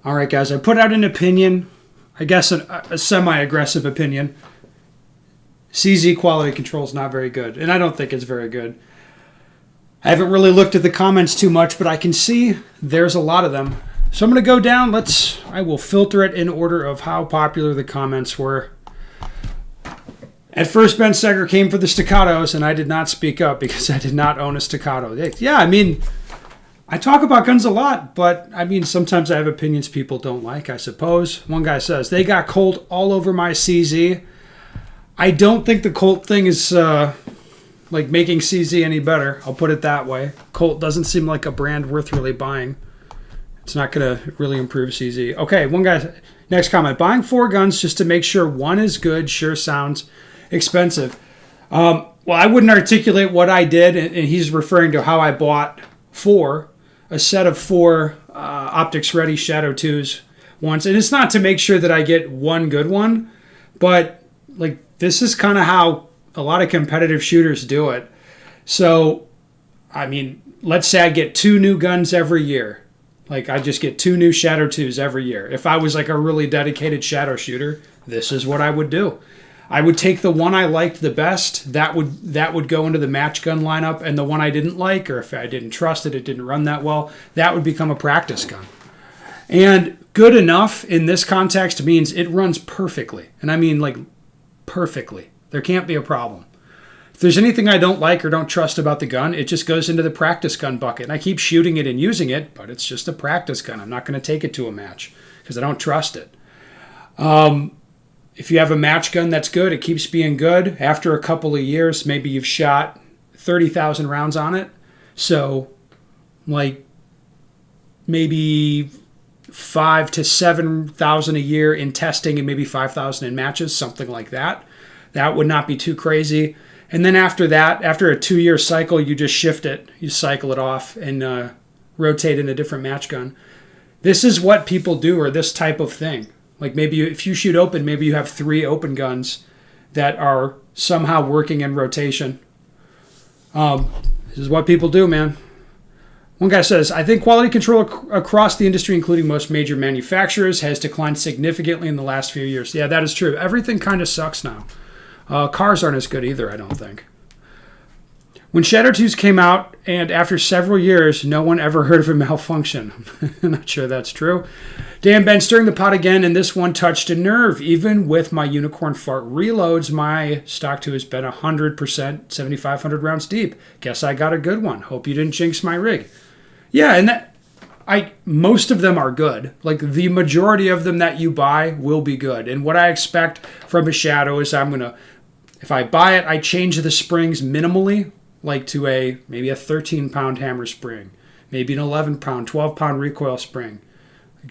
All right, guys, I put out an opinion, I guess a semi-aggressive opinion. CZ quality control is not very good, and I don't think it's very good. I haven't really looked at the comments too much, but I can see there's a lot of them. So I'm going to go down. I will filter it in order of how popular the comments were. At first, Ben Seger came for the staccatos, and I did not speak up because I did not own a staccato. Yeah, I mean, I talk about guns a lot, but I mean, sometimes I have opinions people don't like, I suppose. One guy says, they got Colt all over my CZ. I don't think the Colt thing is like making CZ any better. I'll put it that way. Colt doesn't seem like a brand worth really buying. It's not going to really improve CZ. Okay, one guy, next comment. Buying 4 guns just to make sure one is good sure sounds expensive. Well, I wouldn't articulate what I did, and he's referring to how I bought 4, a set of 4 optics ready Shadow 2s once. And it's not to make sure that I get one good one, but like this is kind of how a lot of competitive shooters do it. So, I mean, let's say I get 2 new guns every year. Like, I just get 2 new Shadow 2s every year. If I was like a really dedicated Shadow shooter, this is what I would do. I would take the one I liked the best. That would go into the match gun lineup, and the one I didn't like, or if I didn't trust it, it didn't run that well, that would become a practice gun. And good enough in this context means it runs perfectly. And I mean, like, perfectly. There can't be a problem. If there's anything I don't like or don't trust about the gun, it just goes into the practice gun bucket. And I keep shooting it and using it, but it's just a practice gun. I'm not going to take it to a match because I don't trust it. If you have a match gun that's good, it keeps being good. After a couple of years, maybe you've shot 30,000 rounds on it. So, like, maybe 5,000 to 7,000 a year in testing and maybe 5,000 in matches, something like that. That would not be too crazy. And then after that, after a 2-year cycle, you just shift it. You cycle it off and rotate in a different match gun. This is what people do, or this type of thing. Like maybe if you shoot open, maybe you have 3 open guns that are somehow working in rotation. This is what people do, man. One guy says, I think quality control across the industry, including most major manufacturers, has declined significantly in the last few years. Yeah, that is true. Everything kind of sucks now. Cars aren't as good either, I don't think. When Shadow 2s came out, and after several years, no one ever heard of a malfunction. I'm not sure that's true. Dan Ben stirring the pot again, and this one touched a nerve. Even with my Unicorn Fart reloads, my stock 2 has been 100%, 7,500 rounds deep. Guess I got a good one. Hope you didn't jinx my rig. Yeah, and most of them are good. Like, the majority of them that you buy will be good. And what I expect from a Shadow is if I buy it, I change the springs minimally, like to maybe a 13-pound hammer spring, maybe an 11-pound, 12-pound recoil spring.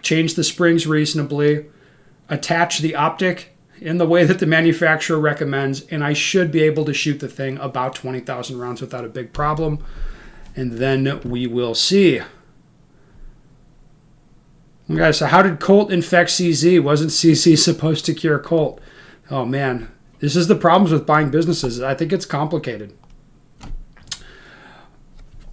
Change the springs reasonably, attach the optic in the way that the manufacturer recommends, and I should be able to shoot the thing about 20,000 rounds without a big problem. And then we will see. Okay, so how did Colt infect CZ? Wasn't CZ supposed to cure Colt? Oh, man. This is the problems with buying businesses. I think it's complicated.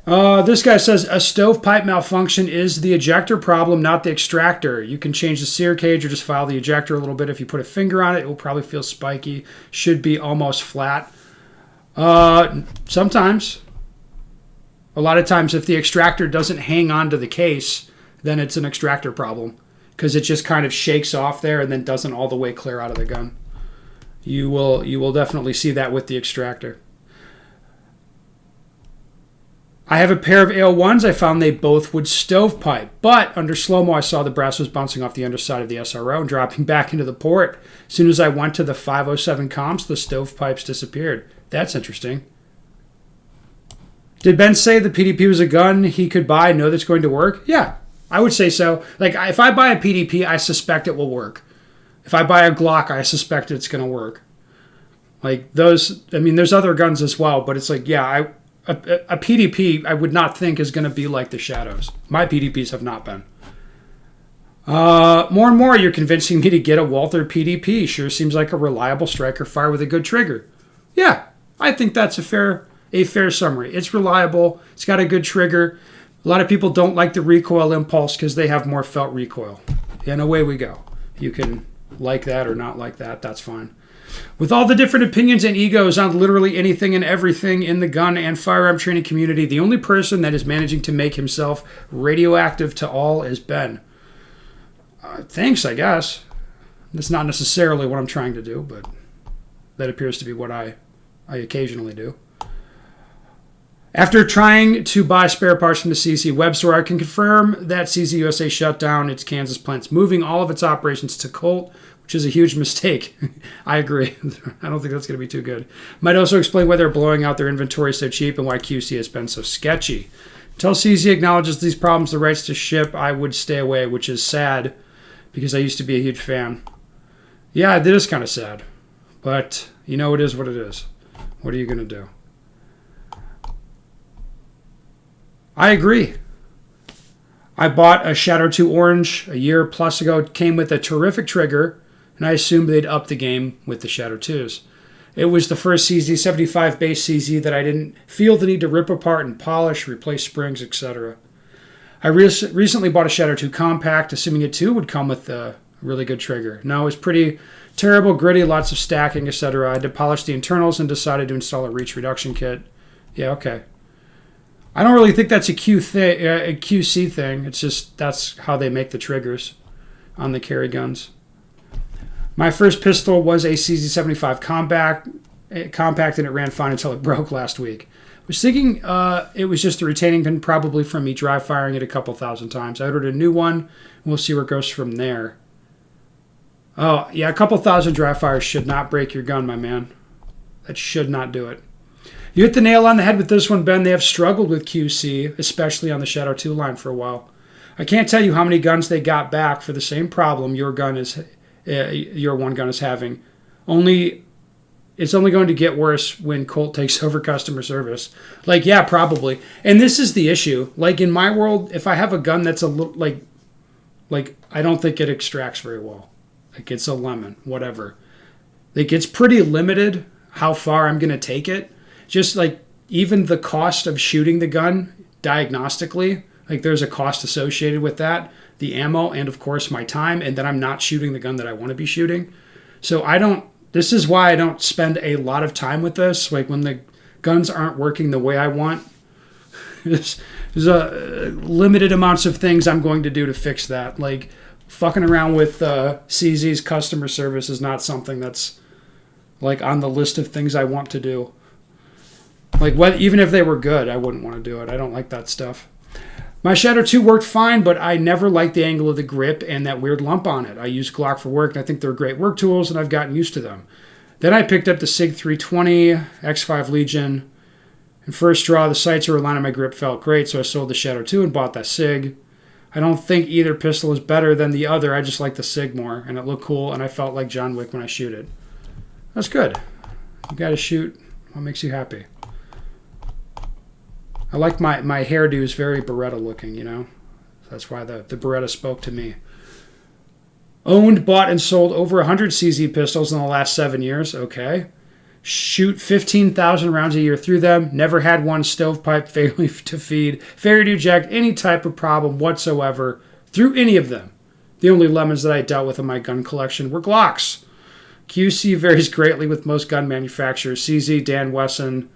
This guy says, a stovepipe malfunction is the ejector problem, not the extractor. You can change the sear cage or just file the ejector a little bit. If you put a finger on it, it will probably feel spiky. Should be almost flat. Sometimes. A lot of times, if the extractor doesn't hang on to the case, then it's an extractor problem because it just kind of shakes off there and then doesn't all the way clear out of the gun. You will definitely see that with the extractor. I have a pair of AO1s. I found they both would stovepipe, but under slow-mo, I saw the brass was bouncing off the underside of the SRO and dropping back into the port. As soon as I went to the 507 comps, the stovepipes disappeared. That's interesting. Did Ben say the PDP was a gun he could buy, know that's going to work? Yeah, I would say so. Like, if I buy a PDP, I suspect it will work. If I buy a Glock, I suspect it's going to work. Like, those, I mean, there's other guns as well, but it's like, yeah, a PDP I would not think is going to be like the Shadows. My PDPs have not been. More and more, you're convincing me to get a Walther PDP. Sure seems like a reliable striker fire with a good trigger. Yeah, I think that's a fair summary. It's reliable. It's got a good trigger. A lot of people don't like the recoil impulse because they have more felt recoil. And away we go. You can like that or not like that. That's fine. With all the different opinions and egos on literally anything and everything in the gun and firearm training community, the only person that is managing to make himself radioactive to all is Ben. Thanks, I guess. That's not necessarily what I'm trying to do, but that appears to be what I occasionally do. After trying to buy spare parts from the CZ web store, I can confirm that CZ USA shut down its Kansas plants, moving all of its operations to Colt, which is a huge mistake. I agree. I don't think that's going to be too good. Might also explain why they're blowing out their inventory so cheap and why QC has been so sketchy. Until CZ acknowledges these problems, the rights to ship, I would stay away, which is sad because I used to be a huge fan. Yeah, it is kind of sad. But, you know, it is what it is. What are you going to do? I agree. I bought a Shadow 2 Orange a year plus ago. It came with a terrific trigger, and I assumed they'd up the game with the Shadow 2s. It was the first CZ75 base CZ that I didn't feel the need to rip apart and polish, replace springs, etc. I recently bought a Shadow 2 Compact, assuming it too would come with a really good trigger. No, it was pretty terrible, gritty, lots of stacking, etc. I had to polish the internals and decided to install a reach reduction kit. Yeah, okay. I don't really think that's a QC thing. It's just that's how they make the triggers on the carry guns. My first pistol was a CZ75 compact, and it ran fine until it broke last week. I was thinking it was just the retaining pin, probably from me dry firing it a couple thousand times. I ordered a new one, and we'll see where it goes from there. Oh, yeah, a couple thousand dry fires should not break your gun, my man. That should not do it. You hit the nail on the head with this one, Ben. They have struggled with QC, especially on the Shadow 2 line for a while. I can't tell you how many guns they got back for the same problem your one gun is having. It's only going to get worse when Colt takes over customer service. Like, yeah, probably. And this is the issue. Like, in my world, if I have a gun that's a little, like I don't think it extracts very well. Like, it's a lemon, whatever. Like, it's pretty limited how far I'm going to take it. Just like even the cost of shooting the gun diagnostically, like there's a cost associated with that, the ammo, and of course my time, and then I'm not shooting the gun that I want to be shooting. So this is why I don't spend a lot of time with this. Like when the guns aren't working the way I want, there's a limited amounts of things I'm going to do to fix that. Like fucking around with CZ's customer service is not something that's like on the list of things I want to do. Like, even if they were good, I wouldn't want to do it. I don't like that stuff. My Shadow 2 worked fine, but I never liked the angle of the grip and that weird lump on it. I use Glock for work, and I think they're great work tools, and I've gotten used to them. Then I picked up the SIG 320, X5 Legion, and first draw, the sights or line of my grip felt great, so I sold the Shadow 2 and bought that SIG. I don't think either pistol is better than the other. I just like the SIG more, and it looked cool, and I felt like John Wick when I shoot it. That's good. You got to shoot what makes you happy. I like my hairdo is very Beretta looking, you know. That's why the Beretta spoke to me. Owned, bought, and sold over 100 CZ pistols in the last 7 years. Okay. Shoot 15,000 rounds a year through them. Never had one stovepipe failure to feed, failure to eject, any type of problem whatsoever through any of them. The only lemons that I dealt with in my gun collection were Glocks. QC varies greatly with most gun manufacturers. CZ, Dan Wesson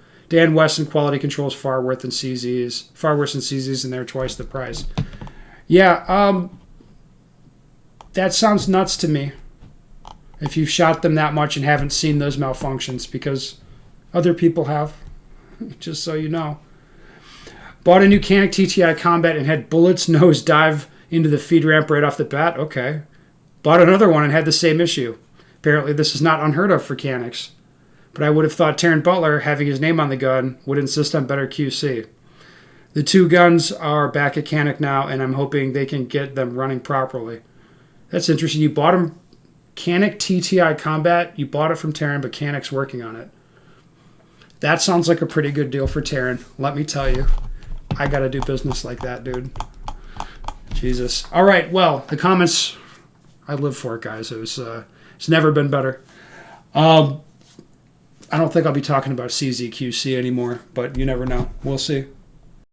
quality control is far worse than CZ's, and they're twice the price. Yeah, that sounds nuts to me. If you've shot them that much and haven't seen those malfunctions, because other people have, just so you know. Bought a new Canik TTI Combat and had bullets nose dive into the feed ramp right off the bat. Okay. Bought another one and had the same issue. Apparently this is not unheard of for Caniks. But I would have thought Taryn Butler, having his name on the gun, would insist on better QC. The two guns are back at Canik now, and I'm hoping they can get them running properly. That's interesting. You bought them, Canik TTI Combat, you bought it from Taryn, but Canik's working on it. That sounds like a pretty good deal for Taryn. Let me tell you, I got to do business like that, dude. Jesus. All right, well, the comments, I live for it, guys. It's never been better. I don't think I'll be talking about CZQC anymore, but you never know. We'll see.